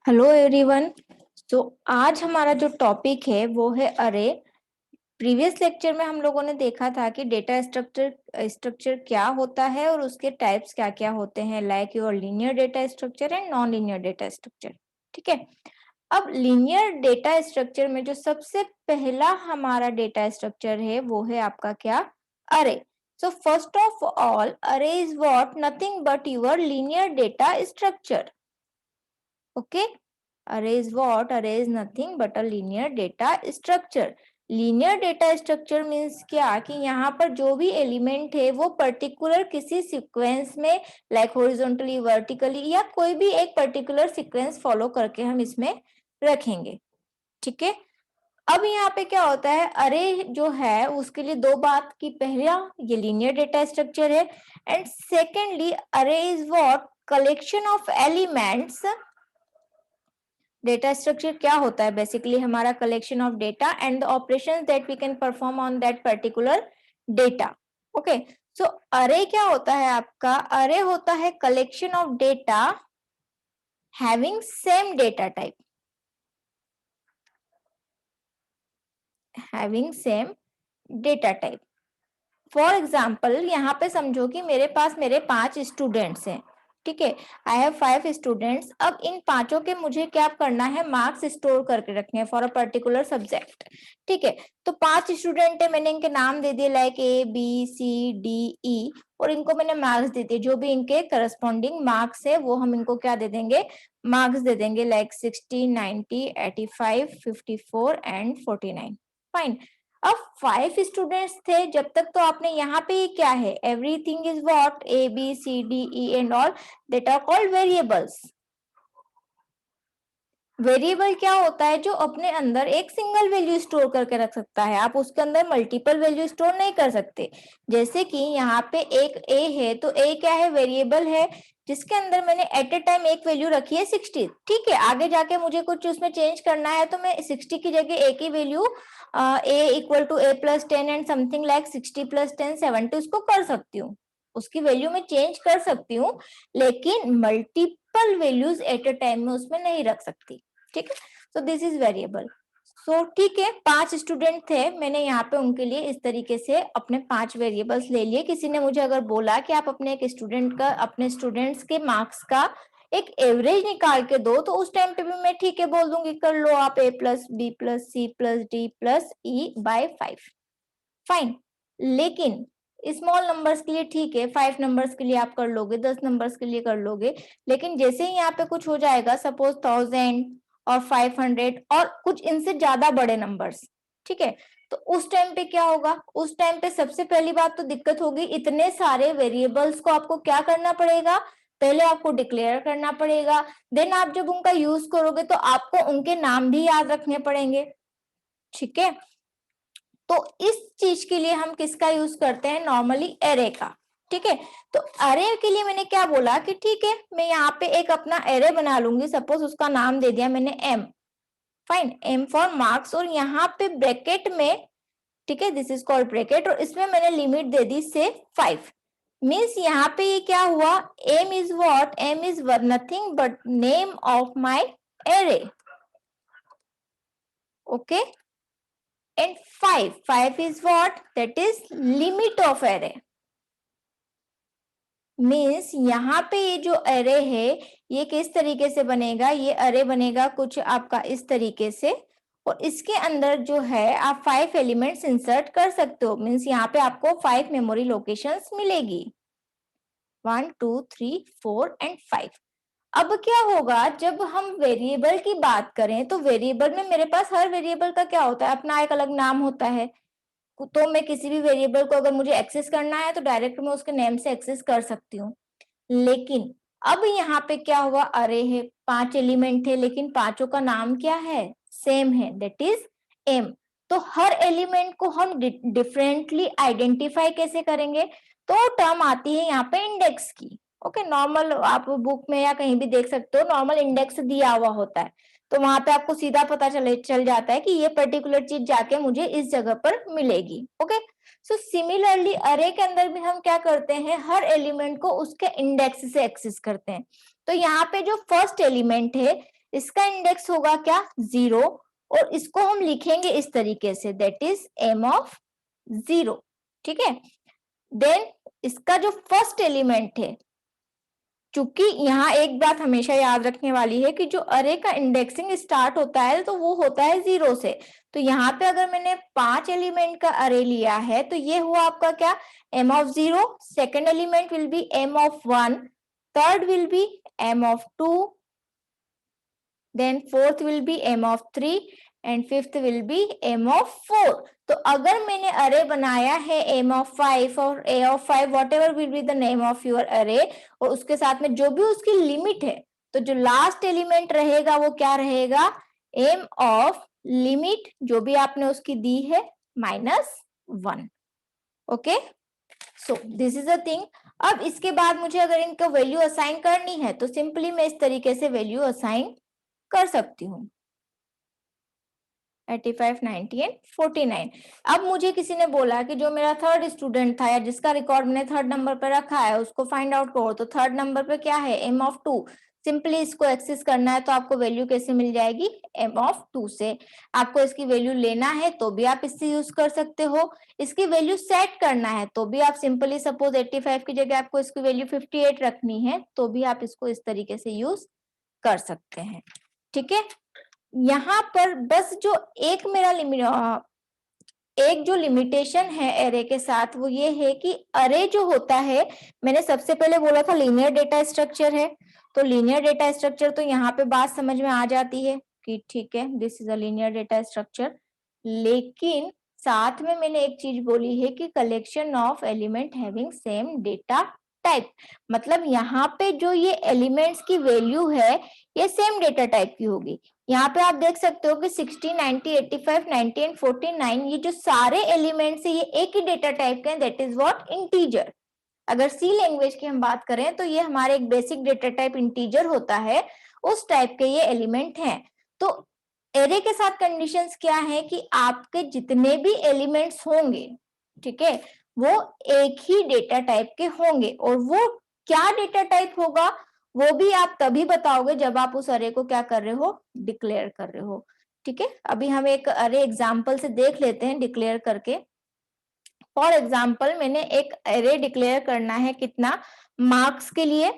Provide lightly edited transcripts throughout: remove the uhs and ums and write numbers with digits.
Hello everyone. तो आज हमारा जो टॉपिक है वो है अरे। प्रीवियस लेक्चर में हम लोगों ने देखा था कि डेटा स्ट्रक्चर क्या होता है और उसके टाइप्स क्या क्या होते हैं, like your linear data structure and non linear data structure. ठीक है। अब लीनियर डेटा स्ट्रक्चर में जो सबसे पहला हमारा डेटा स्ट्रक्चर है वो है आपका क्या, अरे। सो फर्स्ट ऑफ ऑल अरे is what, nothing but your linear data structure. Okay. Array is what? Array is nothing but a linear data structure. Linear data structure means क्या कि यहाँ पर जो भी एलिमेंट है वो पर्टिकुलर किसी सीक्वेंस में, लाइक हॉरिजॉन्टली, वर्टिकली, या कोई भी एक पर्टिकुलर सीक्वेंस फॉलो करके हम इसमें रखेंगे। ठीक है। अब यहाँ पे क्या होता है, अरे जो है उसके लिए दो बात की, पहला ये लीनियर डेटा स्ट्रक्चर है and secondly array is what, collection of elements. Data structure क्या होता है, बेसिकली हमारा collection of data and the operations that we can perform on that particular data. Okay. So array क्या होता है आपका, array होता है collection of data having same data type, having same data type. For example यहाँ पे समझो कि मेरे पास मेरे 5 स्टूडेंट्स हैं। ठीक है। I have 5 students. अब इन पांचों के मुझे क्या करना है, मार्क्स स्टोर करके रखने हैं फॉर अ पर्टिकुलर सब्जेक्ट। ठीक है। तो 5 स्टूडेंट है, मैंने इनके नाम दे दिए like A B C D E, और इनको मैंने मार्क्स दे दिए, जो भी इनके करस्पॉन्डिंग मार्क्स है वो हम इनको क्या दे देंगे, मार्क्स दे देंगे, लाइक 60, 90, 85, 54 एंड 49। फाइन। अब 5 स्टूडेंट्स थे जब तक, तो आपने यहाँ पे क्या है, everything is what, A B C D E and all, that are called variables. Variable क्या होता है, जो अपने अंदर एक सिंगल वैल्यू स्टोर करके रख सकता है, आप उसके अंदर मल्टीपल वैल्यू स्टोर नहीं कर सकते। जैसे कि यहाँ पे एक a है, तो a क्या है, वेरिएबल है जिसके अंदर मैंने एट ए टाइम एक वैल्यू रखी है 60। ठीक है। आगे जाके मुझे कुछ उसमें चेंज करना है तो मैं 60 की जगह a की value a equal to A+10 and something like 60+10 70 उसको कर सकती हूँ, उसकी वैल्यू में चेंज कर सकती हूँ, लेकिन multiple values at a time में उसमें नहीं रख सकती। ठीक है। So this is variable. So ठीक है, 5 स्टूडेंट थे, मैंने यहाँ पे उनके लिए इस तरीके से अपने 5 वेरिएबल्स ले लिए। किसी ने मुझे अगर बोला कि आप अपने एक स्टूडेंट का, अपने स्टूडेंट्स के मार्क्स का एक एवरेज निकाल के दो, तो उस टाइम पे भी मैं ठीक है बोल दूंगी, कर लो आप A+B+C+D+E/5। फाइन। लेकिन स्मॉल नंबर्स के लिए ठीक है, 5 नंबर्स के लिए आप कर लोगे, 10 नंबर्स के लिए कर लोगे, लेकिन जैसे ही यहाँ पे कुछ हो जाएगा, सपोज 1000 और 500 और कुछ इनसे ज्यादा बड़े नंबर्स, ठीक है, तो उस टाइम पे क्या होगा, उस टाइम पे सबसे पहली बात तो दिक्कत होगी, इतने सारे वेरिएबल्स को आपको क्या करना पड़ेगा, पहले आपको डिक्लेयर करना पड़ेगा, देन आप जब उनका यूज करोगे तो आपको उनके नाम भी याद रखने पड़ेंगे। ठीक है। तो इस चीज के लिए हम किसका यूज करते हैं, नॉर्मली एरे का। ठीक है। तो अरे के लिए मैंने क्या बोला कि ठीक है, मैं यहाँ पे एक अपना एरे बना लूंगी, सपोज उसका नाम दे दिया मैंने M। Fine, M for marks, और यहाँ पे ब्रैकेट में, ठीक है, दिस इज कॉल्ड ब्रैकेट, और इसमें मैंने लिमिट दे दी से 5। मीन्स यहाँ पे ये क्या हुआ, M is what, M is nothing but name of my array. Okay. And 5 is what, that is limit of array। Means यहाँ पे ये जो अरे है ये किस तरीके से बनेगा, ये अरे बनेगा कुछ आपका इस तरीके से, और इसके अंदर जो है आप 5 एलिमेंट्स इंसर्ट कर सकते हो। मीन्स यहाँ पे आपको 5 मेमोरी लोकेशंस मिलेगी, 1 2 3 4 एंड 5। अब क्या होगा, जब हम वेरिएबल की बात करें तो वेरिएबल में मेरे पास हर वेरिएबल का क्या होता है, अपना एक अलग नाम होता है। तो मैं किसी भी वेरिएबल को अगर मुझे एक्सेस करना है तो डायरेक्ट मैं उसके नेम से एक्सेस कर सकती हूँ। लेकिन अब यहाँ पे क्या हुआ, अरे है, 5 एलिमेंट है, लेकिन पांचों का नाम क्या है, सेम है, दैट इज एम। तो हर एलिमेंट को हम डिफरेंटली आइडेंटिफाई कैसे करेंगे, तो टर्म आती है यहाँ पे इंडेक्स की। ओके। नॉर्मल आप बुक में या कहीं भी देख सकते हो, नॉर्मल इंडेक्स दिया हुआ होता है, तो वहां पे आपको सीधा पता चल जाता है कि ये पर्टिकुलर चीज जाके मुझे इस जगह पर मिलेगी। ओके। सो सिमिलरली अरे के अंदर भी हम क्या करते हैं, हर एलिमेंट को उसके इंडेक्स से एक्सेस करते हैं। तो यहाँ पे जो फर्स्ट एलिमेंट है इसका इंडेक्स होगा क्या 0 और इसको हम लिखेंगे इस तरीके say that is m of 0, ठीक है। देन इसका जो फर्स्ट एलिमेंट है, चूंकि यहाँ एक बात हमेशा याद रखने वाली है कि जो अरे का इंडेक्सिंग स्टार्ट होता है तो वो होता है 0 से। तो यहाँ पे अगर मैंने 5 एलिमेंट का अरे लिया है तो ये हुआ आपका क्या m of 0, second element will be m of 1, third will be m of 2, then fourth will be m of 3 and fifth will be m of 4. तो अगर मैंने अरे बनाया है m of 5 और a of 5 whatever will be the name of your array और उसके साथ में जो भी उसकी लिमिट है, तो जो लास्ट एलिमेंट रहेगा वो क्या रहेगा m of लिमिट जो भी आपने उसकी दी है -1. Okay, so this is a thing. अब इसके बाद मुझे अगर इनका वैल्यू असाइन करनी है तो सिंपली मैं इस तरीके से वैल्यू असाइन कर सकती हूँ 85, 90 एंड 49. अब मुझे किसी ने बोला कि जो मेरा थर्ड स्टूडेंट था या जिसका रिकॉर्ड मैंने थर्ड नंबर पर रखा है उसको फाइंड आउट करो. तो थर्ड नंबर पे क्या है m ऑफ 2. सिंपली इसको एक्सेस करना है तो आपको वैल्यू कैसे मिल जाएगी m ऑफ 2 से. आपको इसकी वैल्यू लेना है तो भी आप इससे यूज कर सकते हो. इसकी वैल्यू सेट करना है तो भी आप सिंपली सपोज 85 की जगह आपको इसकी वैल्यू 58 रखनी है तो भी आप इसको इस तरीके से यूज कर सकते हैं. ठीक है, यहाँ पर बस जो एक मेरा एक जो लिमिटेशन है एरे के साथ वो ये है कि अरे जो होता है, मैंने सबसे पहले बोला था लीनियर डेटा स्ट्रक्चर है. तो लीनियर डेटा स्ट्रक्चर तो यहाँ पे बात समझ में आ जाती है कि ठीक है this is a linear data structure. लेकिन साथ में मैंने एक चीज बोली है कि collection of element having same data type. मतलब यहाँ पे जो ये एलिमेंट्स की वैल्यू है ये सेम डेटा टाइप की होगी. यहाँ पे आप देख सकते हो कि 60, 90, 85, 90 एंड 49 ये जो सारे एलिमेंट्स है ये एक ही डेटा टाइप के हैं दैट इज व्हाट इंटीजर. अगर सी लैंग्वेज की हम बात करें तो ये हमारे एक बेसिक डेटा टाइप इंटीजर होता है, उस टाइप के ये एलिमेंट हैं. तो एरे के साथ कंडीशंस क्या है कि आपके जितने भी एलिमेंट्स होंगे, ठीक है, वो एक ही डेटा टाइप के होंगे. और वो क्या डेटा टाइप होगा वो भी आप तभी बताओगे जब आप उस अरे को क्या कर रहे हो डिक्लेयर कर रहे हो. ठीक है, अभी हम एक अरे एग्जांपल से देख लेते हैं डिक्लेयर करके. फॉर एग्जाम्पल मैंने एक अरे डिक्लेयर करना है कितना मार्क्स के लिए.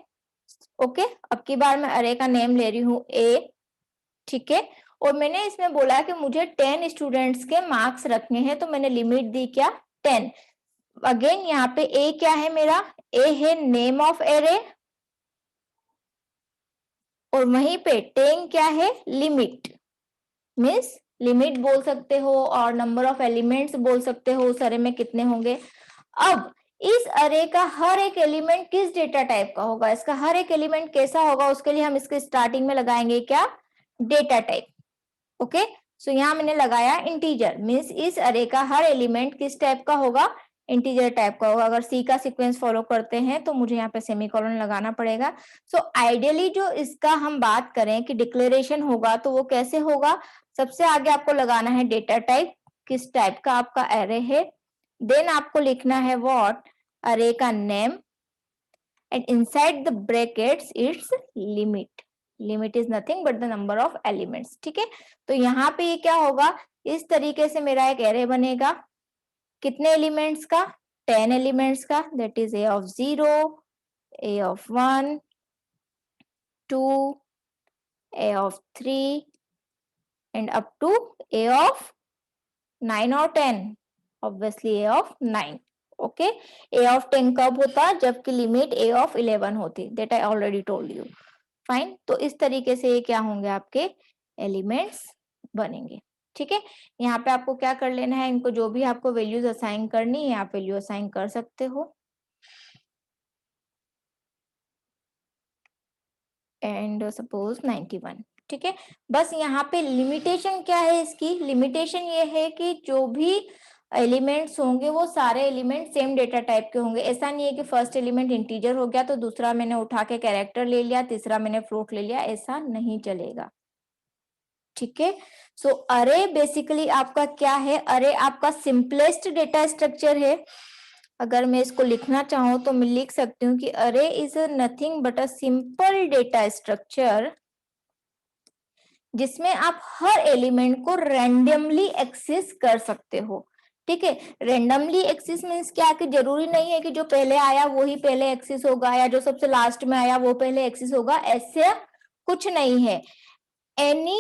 ओके, अब की बार मैं अरे का नेम ले रही हूँ ए. ठीक है, और मैंने इसमें बोला कि मुझे 10 स्टूडेंट्स के मार्क्स रखने हैं तो मैंने लिमिट दी क्या 10. अगेन यहाँ पे ए क्या है मेरा, ए है नेम ऑफ एरे और वहीं पे 10 क्या है लिमिट. मीन्स लिमिट बोल सकते हो और नंबर ऑफ एलिमेंट्स बोल सकते हो उस अरे में कितने होंगे. अब इस अरे का हर एक एलिमेंट किस डेटा टाइप का होगा, इसका हर एक एलिमेंट कैसा होगा उसके लिए हम इसके स्टार्टिंग में लगाएंगे क्या डेटा टाइप. ओके, सो यहाँ मैंने लगाया इंटीजर. मीन्स इस अरे का हर एलिमेंट किस टाइप का होगा इंटीजर टाइप का होगा. अगर सी का सीक्वेंस फॉलो करते हैं तो मुझे यहाँ पे सेमीकोलन लगाना पड़ेगा. सो आइडियली जो इसका हम बात करें कि डिक्लेरेशन होगा तो वो कैसे होगा, सबसे आगे आपको लगाना है डेटा टाइप, किस टाइप का आपका एरे है. देन आपको लिखना है व्हाट अरे का name and inside the brackets it's limit. Limit is nothing but the number of elements. ठीक है, तो यहाँ पे ये क्या होगा इस तरीके से मेरा एक एरे बनेगा. कितने एलिमेंट्स का 10 एलिमेंट्स का. That is a of 0, a of 1, 2, a of 3 and up to a of 9 और 10. Obviously a of 9. Okay, a of 10 कब होता जबकि लिमिट ए ऑफ 11 होती. That I already told you. Fine, तो इस तरीके से ये क्या होंगे आपके एलिमेंट्स बनेंगे. ठीक है, यहाँ पे आपको क्या कर लेना है, इनको जो भी आपको वैल्यूज असाइन करनी है आप वैल्यू असाइन कर सकते हो. And suppose 91. ठीक है, बस यहाँ पे लिमिटेशन क्या है, इसकी लिमिटेशन ये है कि जो भी एलिमेंट्स होंगे वो सारे एलिमेंट सेम डेटा टाइप के होंगे. ऐसा नहीं है कि फर्स्ट एलिमेंट इंटीजर हो गया तो दूसरा मैंने उठा के कैरेक्टर ले लिया, तीसरा मैंने फ्लोट ले लिया, ऐसा नहीं चलेगा. ठीक है, सो अरे बेसिकली आपका क्या है, अरे आपका सिंपलेस्ट डेटा स्ट्रक्चर है. अगर मैं इसको लिखना चाहूँ तो मैं लिख सकती हूँ कि अरे is nothing but a simple data structure जिसमें आप हर एलिमेंट को रैंडमली एक्सेस कर सकते हो। ठीक है, रैंडमली एक्सेस मीन्स क्या कि जरूरी नहीं है कि जो पहले आया वो ही पहले एक्सेस होगा या जो सबसे लास्ट में आया वो पहले एक्सेस होगा, ऐसे कुछ नहीं है। Any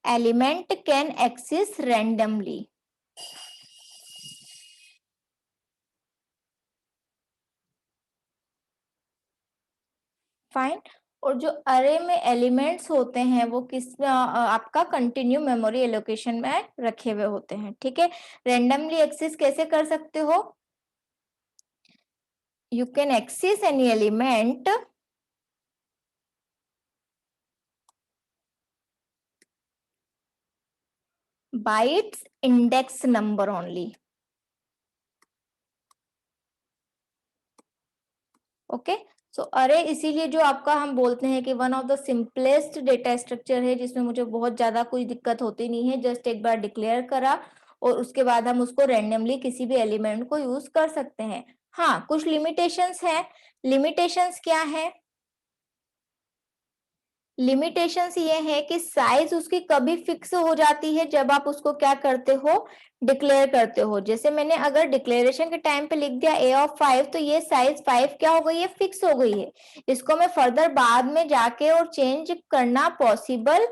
element can access randomly. Fine. और जो अरे में एलिमेंट्स होते हैं वो किस आपका कंटिन्यू मेमोरी एलोकेशन में रखे हुए होते हैं। ठीक है, रैंडमली एक्सेस कैसे कर सकते हो? You can access any element by its index number only. Okay, so array इसीलिए जो आपका हम बोलते हैं कि one of the simplest data structure है, जिसमें मुझे बहुत ज्यादा कोई दिक्कत होती नहीं है, जस्ट एक बार डिक्लेयर करा और उसके बाद हम उसको रैंडमली किसी भी एलिमेंट को यूज कर सकते हैं। हाँ, कुछ लिमिटेशंस हैं। लिमिटेशंस क्या है? लिमिटेशंस ये है कि साइज उसकी कभी फिक्स हो जाती है जब आप उसको क्या करते हो, डिक्लेयर करते हो। जैसे मैंने अगर डिक्लेरेशन के टाइम पे लिख दिया a(5), तो ये साइज 5 क्या हो गई है, फिक्स हो गई है। इसको मैं फर्दर बाद में जाके और चेंज करना पॉसिबल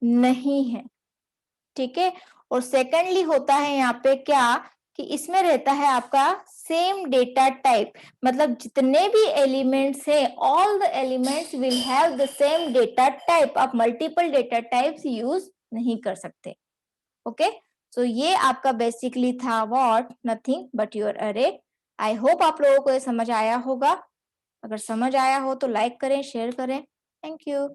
नहीं है। ठीक है, और सेकेंडली होता है यहाँ पे क्या कि इसमें रहता है आपका सेम डेटा टाइप, मतलब जितने भी एलिमेंट्स हैं all the elements will have the same data type. आप मल्टीपल डेटा टाइप्स यूज नहीं कर सकते। ओके, सो ये आपका बेसिकली था व्हाट नथिंग बट योर अरे। आई होप आप लोगों को ये समझ आया होगा। अगर समझ आया हो तो लाइक करें, शेयर करें। Thank you.